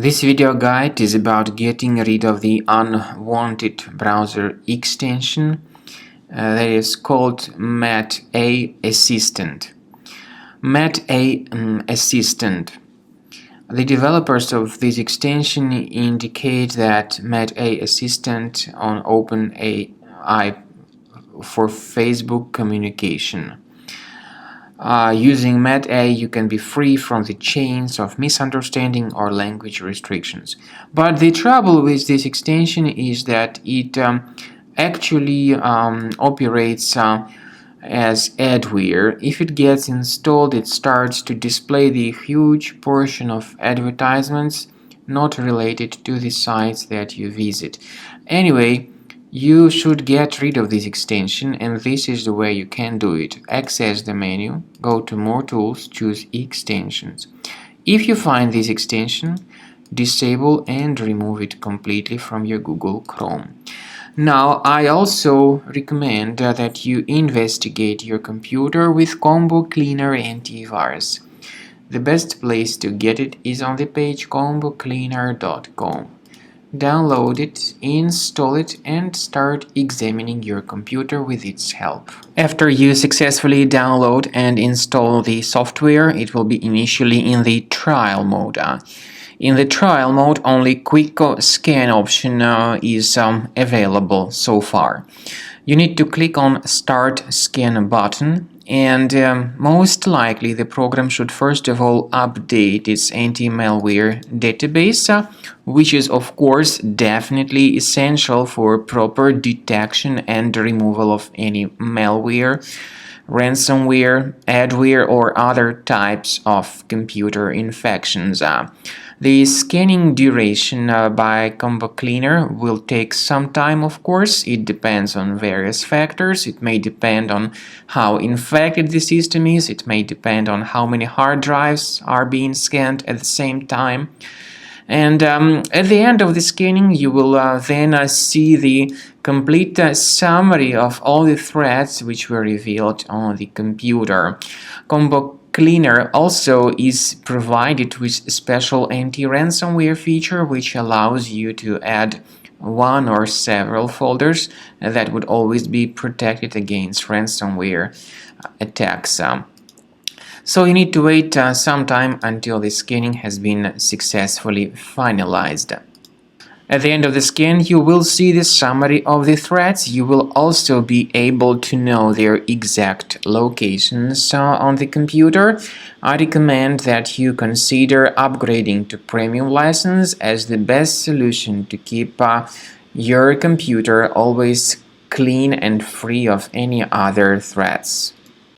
This video guide is about getting rid of the unwanted browser extension that is called MetAI Assistant. MetAI Assistant. The developers of this extension indicate that MetAI Assistant on OpenAI for Facebook communication. Using MetAI, you can be free from the chains of misunderstanding or language restrictions. But the trouble with this extension is that it actually operates as adware. If it gets installed, it starts to display the huge portion of advertisements not related to the sites that you visit. Anyway, you should get rid of this extension, and this is the way you can do it. Access the menu, go to More Tools, choose Extensions. If you find this extension, disable and remove it completely from your Google Chrome. Now, I also recommend that you investigate your computer with Combo Cleaner Antivirus. The best place to get it is on the page combocleaner.com. Download it, install it, and start examining your computer with its help. After you successfully download and install the software, it will be initially in the trial mode. In the trial mode, only Quick Scan option is available so far. You need to click on Start Scan button, and most likely the program should first of all update its anti-malware database, which is of course definitely essential for proper detection and removal of any malware, ransomware, adware, or other types of computer infections. The scanning duration by Combo Cleaner will take some time, of course. It depends on various factors. It may depend on how infected the system is. It may depend on how many hard drives are being scanned at the same time. And at the end of the scanning, you will then see the complete summary of all the threats which were revealed on the computer. Combo Cleaner also is provided with a special anti-ransomware feature which allows you to add one or several folders that would always be protected against ransomware attacks. So you need to wait some time until the scanning has been successfully finalized. At the end of the scan, you will see the summary of the threats. You will also be able to know their exact locations on the computer. I recommend that you consider upgrading to premium license as the best solution to keep your computer always clean and free of any other threats.